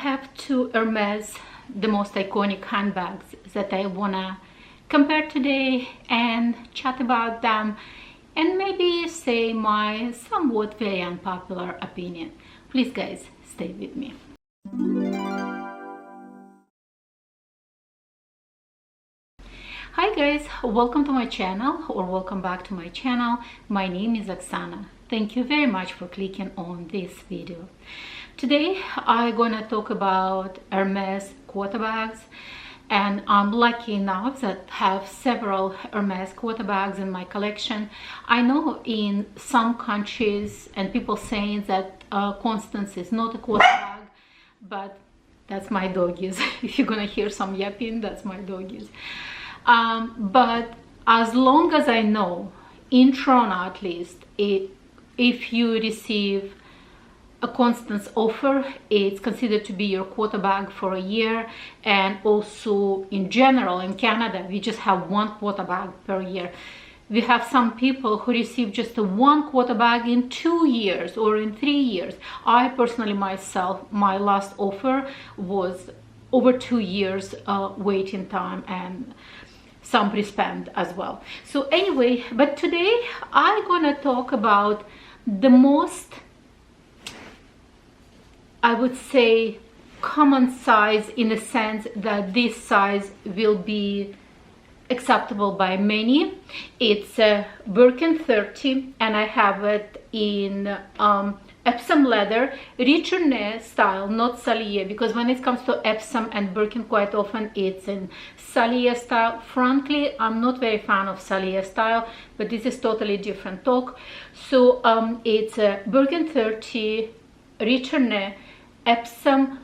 have two Hermes, the most iconic handbags that I wanna compare today and chat about them and maybe say my somewhat very unpopular opinion. Please guys, stay with me. Hi guys, welcome to my channel or welcome back to my channel. My name is Oksana. Thank you very much for clicking on this video. Today I'm gonna talk about Hermes QUOTA bags, and I'm lucky enough that I have several Hermes QUOTA bags in my collection. I know in some countries and people saying that Constance is not a QUOTA bag, but that's my doggies. If you're gonna hear some yapping, that's my doggies. But as long as I know, in Toronto at least, if you receive a Constance offer, it's considered to be your QUOTA bag for a year. And also in general in Canada, we just have one QUOTA bag per year. We have some people who receive just one QUOTA bag in 2 years or in 3 years. I personally myself, my last offer was over 2 years waiting time and some pre-spend as well. So anyway, but today I'm gonna talk about the most, I would say, common size, in the sense that this size will be acceptable by many. It's a Birkin 30 and I have it in Epsom leather, Retourné style, not Salier, because when it comes to Epsom and Birkin, quite often it's in Salier style. Frankly, I'm not very fan of Salier style, but this is totally different talk. So it's a Birkin 30 Retourné Epsom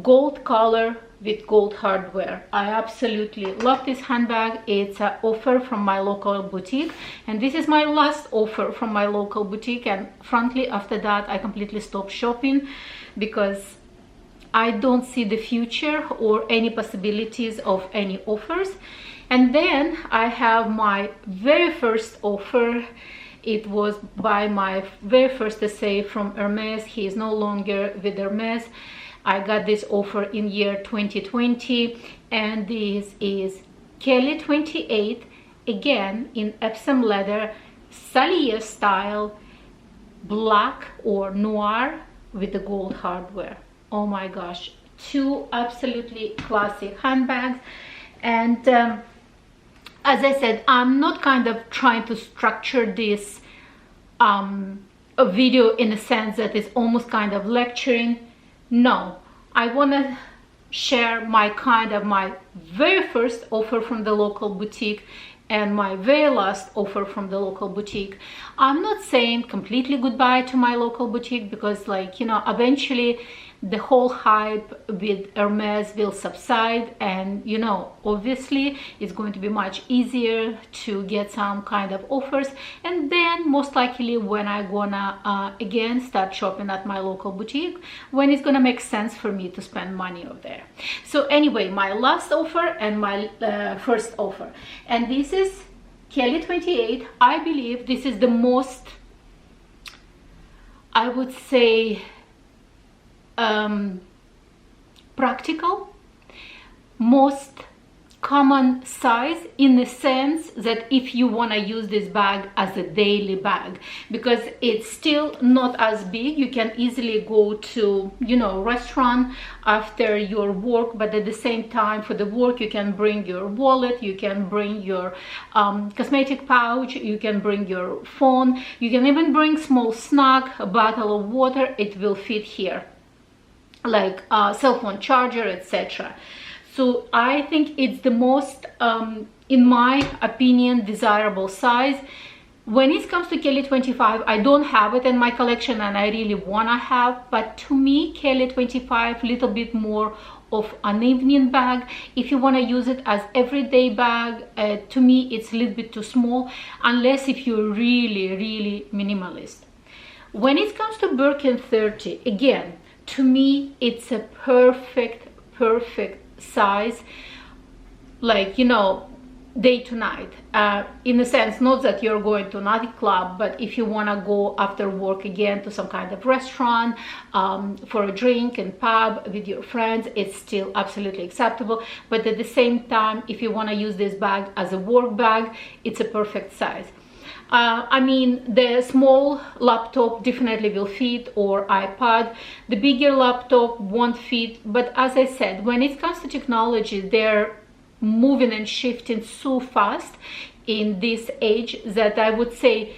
gold color with gold hardware. I absolutely love this handbag. It's an offer from my local boutique, and this is my last offer from my local boutique, and frankly after that I completely stopped shopping because I don't see the future or any possibilities of any offers. And then I have my very first offer. It was by my very first essay from Hermes. He is no longer with Hermes. I got this offer in year 2020, and this is Kelly 28, again in Epsom leather, Salier style, black or noir with the gold hardware. Oh my gosh, two absolutely classic handbags. And as I said, I'm not kind of trying to structure this a video in a sense that it's almost kind of lecturing. No, I want to share my very first offer from the local boutique and my very last offer from the local boutique. I'm not saying completely goodbye to my local boutique because, like, you know, eventually the whole hype with Hermes will subside, and you know, obviously it's going to be much easier to get some kind of offers, and then most likely when I gonna again start shopping at my local boutique, when it's gonna make sense for me to spend money over there. So anyway, my last offer and my first offer, and this is Kelly 28. I believe this is the most, I would say, practical, most common size, in the sense that if you want to use this bag as a daily bag, because it's still not as big, you can easily go to, you know, restaurant after your work, but at the same time for the work you can bring your wallet, you can bring your cosmetic pouch, you can bring your phone, you can even bring small snack, a bottle of water. It will fit here, like cell phone charger, etc. So I think it's the most, in my opinion, desirable size. When it comes to Kelly 25, I don't have it in my collection and I really wanna have, but to me Kelly 25 little bit more of an evening bag. If you want to use it as everyday bag, to me it's a little bit too small, unless if you're really minimalist. When it comes to Birkin 30, again, to me it's a perfect size. Like, you know, day to night, in a sense, not that you're going to a nightclub, but if you want to go after work again to some kind of restaurant, for a drink and pub with your friends, it's still absolutely acceptable. But at the same time, if you want to use this bag as a work bag, it's a perfect size. I mean, the small laptop definitely will fit, or iPad. The bigger laptop won't fit, but as I said, when it comes to technology, they're moving and shifting so fast in this age that I would say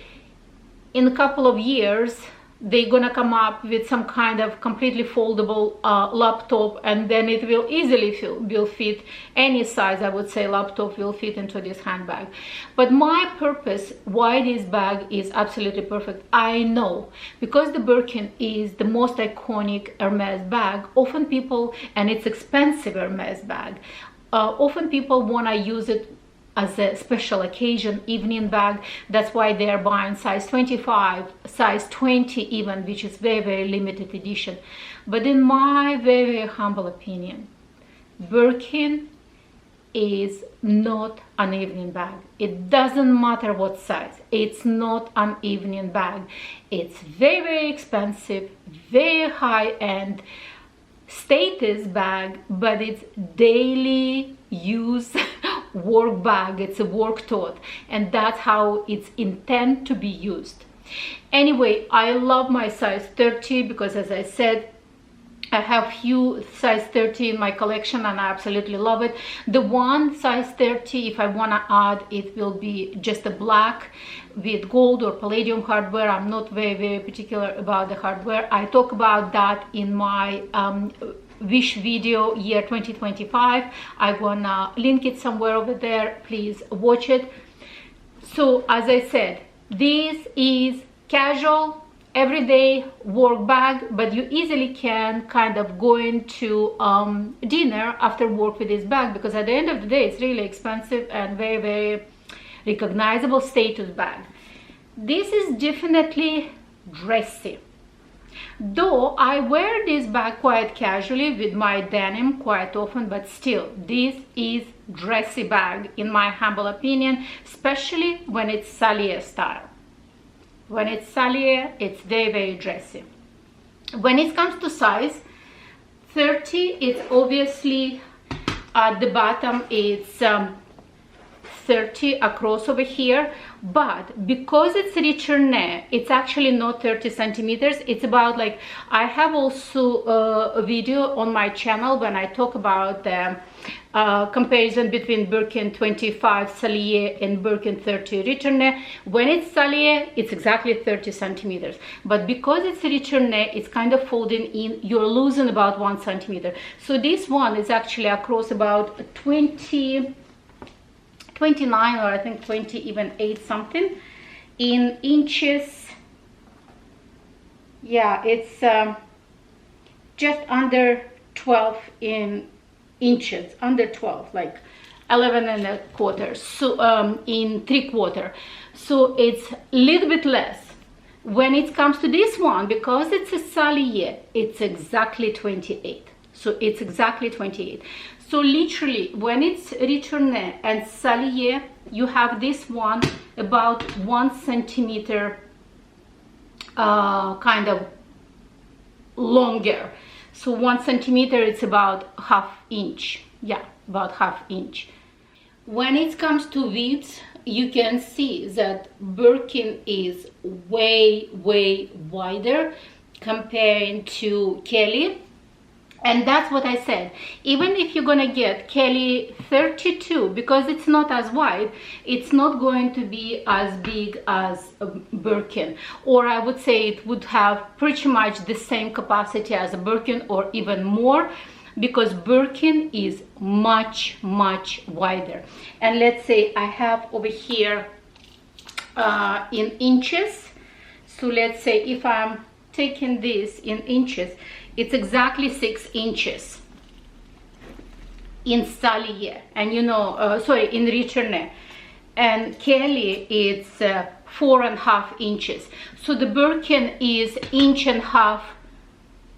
in a couple of years they're gonna come up with some kind of completely foldable laptop, and then it will easily fit any size. I would say laptop will fit into this handbag. But my purpose why this bag is absolutely perfect, I know, because the Birkin is the most iconic Hermes bag. Often people, and it's expensive Hermes bag, often people want to use it as a special occasion evening bag. That's why they are buying size 25, size 20 even, which is very, very limited edition. But in my very, very humble opinion, Birkin is not an evening bag. It doesn't matter what size, it's not an evening bag. It's very, very expensive, very high-end status bag, but it's daily use work bag. It's a work tote, and that's how it's intended to be used. Anyway, I love my size 30 because, as I said, I have few size 30 in my collection and I absolutely love it. The one size 30, if I want to add, it will be just a black with gold or palladium hardware. I'm not very, very particular about the hardware. I talk about that in my wish video year 2025. I'm gonna link it somewhere over there. Please watch it. So as I said, this is casual everyday work bag, but you easily can kind of go into dinner after work with this bag, because at the end of the day it's really expensive and very, very recognizable status bag. This is definitely dressy, though I wear this bag quite casually with my denim quite often, but still this is dressy bag in my humble opinion, especially when it's Salier style. When it's Salier, it's very, very dressy. When it comes to size 30, it's obviously at the bottom, it's 30 across over here, but because it's retourné, it's actually not 30 centimeters. It's about, like, I have also a video on my channel when I talk about the comparison between Birkin 25 Salier and Birkin 30 retourné. When it's Salier, it's exactly 30 centimeters, but because it's retourné, it's kind of folding in, you're losing about 1 centimeter. So this one is actually across about 29, or I think 20, even 8 something in inches. Yeah, it's just under 12 in inches, under 12, like 11 and a quarter, so in 3/4, so it's a little bit less. When it comes to this one, because it's a Salier, it's exactly 28, so it's exactly 28. So literally, when it's retourné and Salier, you have this one about 1 centimeter kind of longer. So 1 centimeter, it's about ½ inch. Yeah, about ½ inch. When it comes to width, you can see that Birkin is way, way wider comparing to Kelly. And that's what I said. Even if you're gonna get Kelly 32, because it's not as wide, it's not going to be as big as a Birkin. Or I would say it would have pretty much the same capacity as a Birkin, or even more, because Birkin is much, much wider. And let's say I have over here in inches. So let's say if I'm taking this in inches, it's exactly 6 inches in Salier, and in retourné. And Kelly, it's 4.5 inches. So the Birkin is 1.5 inches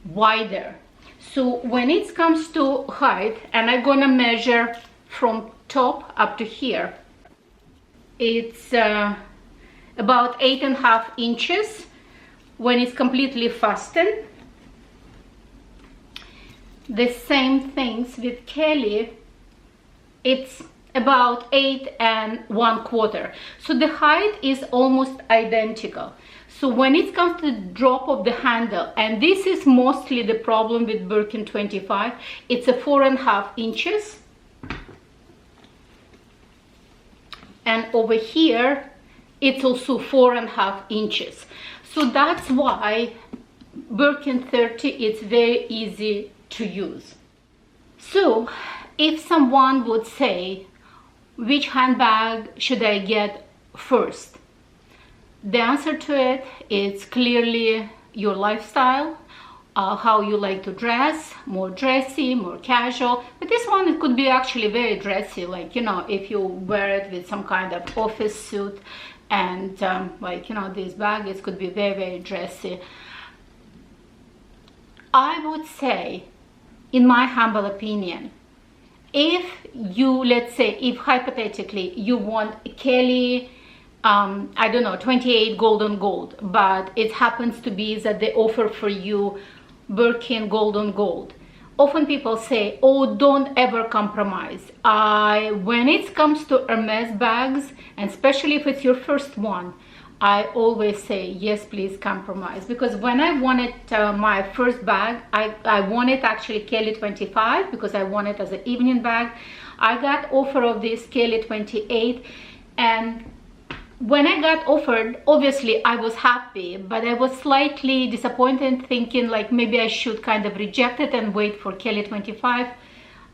wider. So when it comes to height, and I'm gonna measure from top up to here, It's about 8.5 inches when it's completely fastened. The same things with Kelly. It's about 8.25. So the height is almost identical. So when it comes to the drop of the handle, and this is mostly the problem with Birkin 25, it's a 4.5 inches. And over here, it's also 4.5 inches. So that's why Birkin 30 is very easy to use. So if someone would say, which handbag should I get first? The answer to it is clearly your lifestyle, how you like to dress, more dressy, more casual. But this one, it could be actually very dressy, like, you know, if you wear it with some kind of office suit, and like, you know, this bag, it could be very, very dressy. I would say, in my humble opinion, if you, let's say, if hypothetically you want Kelly, I don't know, 28 gold on gold, but it happens to be that they offer for you Birkin gold on gold. Often people say, oh, don't ever compromise. When it comes to Hermes bags, and especially if it's your first one, I always say, yes, please compromise. Because when I wanted my first bag, I wanted actually Kelly 25 because I wanted as an evening bag. I got offer of this Kelly 28, and when I got offered, obviously I was happy, but I was slightly disappointed, thinking like maybe I should kind of reject it and wait for Kelly 25.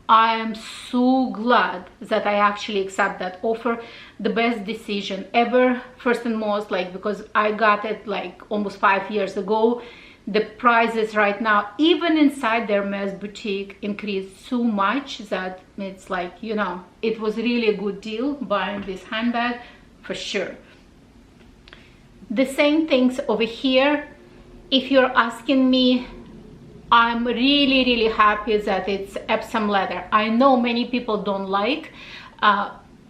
I am so glad that I actually accept that offer. The best decision ever, first and most, like, because I got it like almost 5 years ago. The prices right now, even inside their Hermes boutique, increased so much that it's like, you know, it was really a good deal buying this handbag. For sure. The same things over here. If you're asking me, I'm really, really happy that it's Epsom leather. I know many people don't like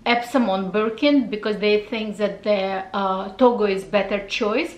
Epsom on Birkin because they think that the Togo is better choice.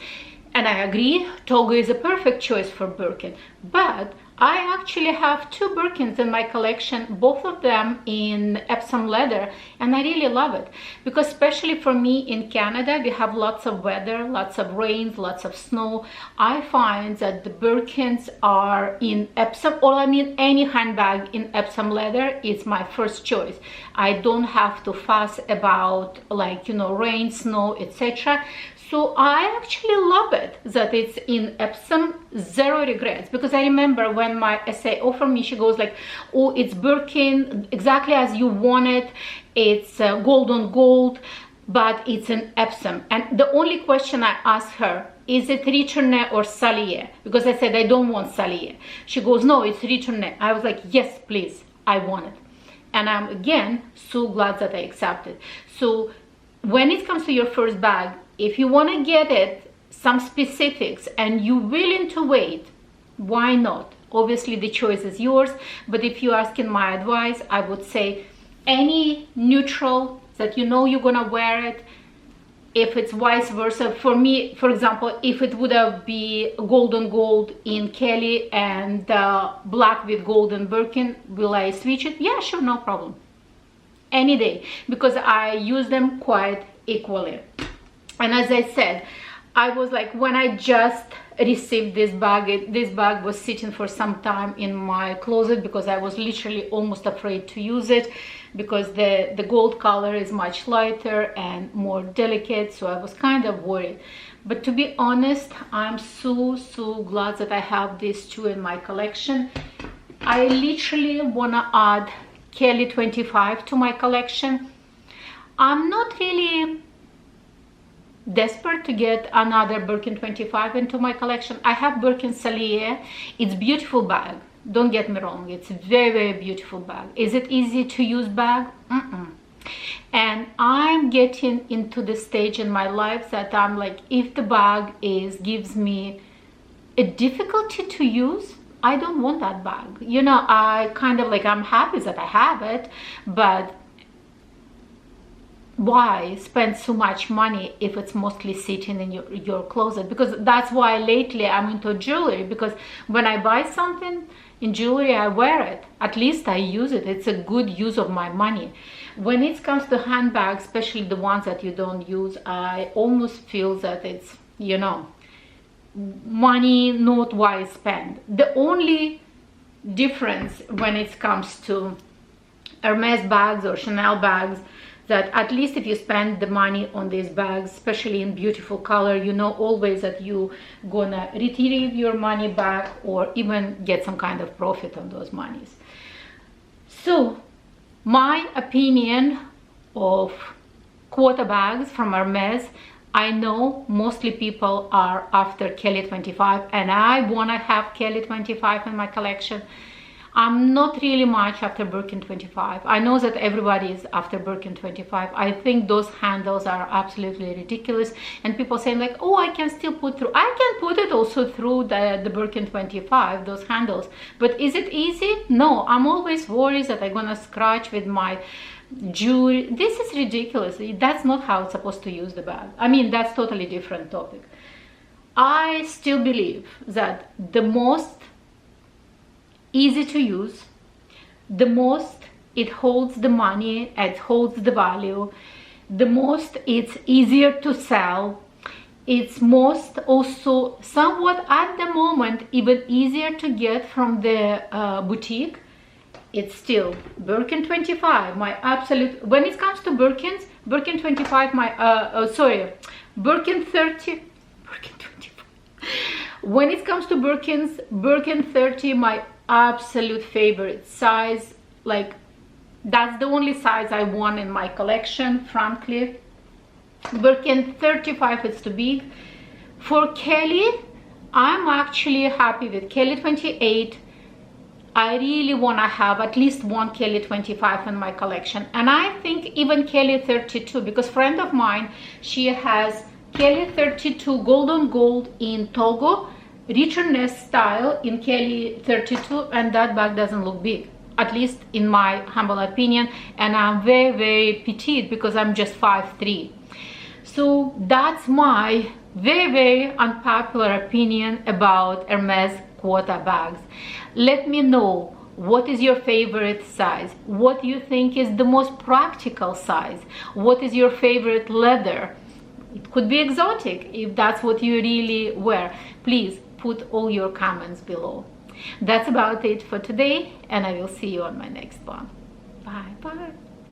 And I agree, Togo is a perfect choice for Birkin. But I actually have 2 Birkins in my collection, both of them in Epsom leather, and I really love it because especially for me in Canada, we have lots of weather, lots of rains, lots of snow. I find that the Birkins are in Epsom, or I mean any handbag in Epsom leather is my first choice. I don't have to fuss about, like, you know, rain, snow, etc. So I actually love it that it's in Epsom, zero regrets, because I remember when my SA offered me, she goes like, oh, it's Birkin, exactly as you want it, it's gold on gold, but it's in Epsom. And the only question I asked her, is it retourné or salier? Because I said, I don't want salier. She goes, no, it's retourné. I was like, yes, please, I want it. And I'm, again, so glad that I accepted. So when it comes to your first bag, if you want to get it, some specifics, and you're willing to wait, why not? Obviously, the choice is yours. But if you're asking my advice, I would say any neutral that you know you're going to wear it. If it's vice versa, for me, for example, if it would have been gold on gold in Kelly and black with gold in Birkin, will I switch it? Yeah, sure, no problem. Any day, because I use them quite equally. And as I said, I was like, when I just received this bag was sitting for some time in my closet because I was literally almost afraid to use it because the gold color is much lighter and more delicate, so I was kind of worried. But to be honest, I'm so glad that I have these 2 in my collection. I literally want to add Kelly 25 to my collection. I'm not really desperate to get another Birkin 25 into my collection. I have Birkin Salier. It's beautiful bag, don't get me wrong, it's a very beautiful bag. Is it easy to use bag? And I'm getting into the stage in my life that I'm like, if the bag gives me a difficulty to use, I don't want that bag. You know, I kind of like, I'm happy that I have it, but why spend so much money if it's mostly sitting in your closet? Because that's why lately I'm into jewelry, because when I buy something in jewelry, I wear it. At least I use it. It's a good use of my money. When it comes to handbags, especially the ones that you don't use, I almost feel that it's, you know, money not wise spent. The only difference when it comes to Hermes bags or Chanel bags, that at least if you spend the money on these bags, especially in beautiful color, you know always that you gonna retrieve your money back or even get some kind of profit on those monies. So my opinion of QUOTA bags from Hermes, I know mostly people are after Kelly 25, and I want to have Kelly 25 in my collection. I'm not really much after Birkin 25. I know that everybody is after Birkin 25. I think those handles are absolutely ridiculous, and people saying like, oh, I can still put through. I can put it also through the Birkin 25, those handles. But is it easy? No, I'm always worried that I'm gonna scratch with my jewelry. This is ridiculous. That's not how it's supposed to use the bag. I mean, that's totally different topic. I still believe that the most easy to use, the most it holds the money, it holds the value, the most it's easier to sell, it's most also somewhat at the moment even easier to get from the boutique. It's still Birkin 25, my absolute, when it comes to Birkins, Birkin 25, my Birkin 30, Birkin 25. When it comes to Birkins, Birkin 30, my absolute favorite size. Like, that's the only size I want in my collection, frankly. Birkin 35 is too big. For Kelly, I'm actually happy with Kelly 28. I really want to have at least one Kelly 25 in my collection, and I think even Kelly 32, because friend of mine, she has Kelly 32 gold on gold in Togo, richness style in Kelly 32, and that bag doesn't look big, at least in my humble opinion, and I'm very petite because I'm just 5'3". So that's my very unpopular opinion about Hermes QUOTA bags. Let me know, what is your favorite size? What do you think is the most practical size? What is your favorite leather? It could be exotic if that's what you really wear. Please put all your comments below. That's about it for today, and I will see you on my next one. Bye.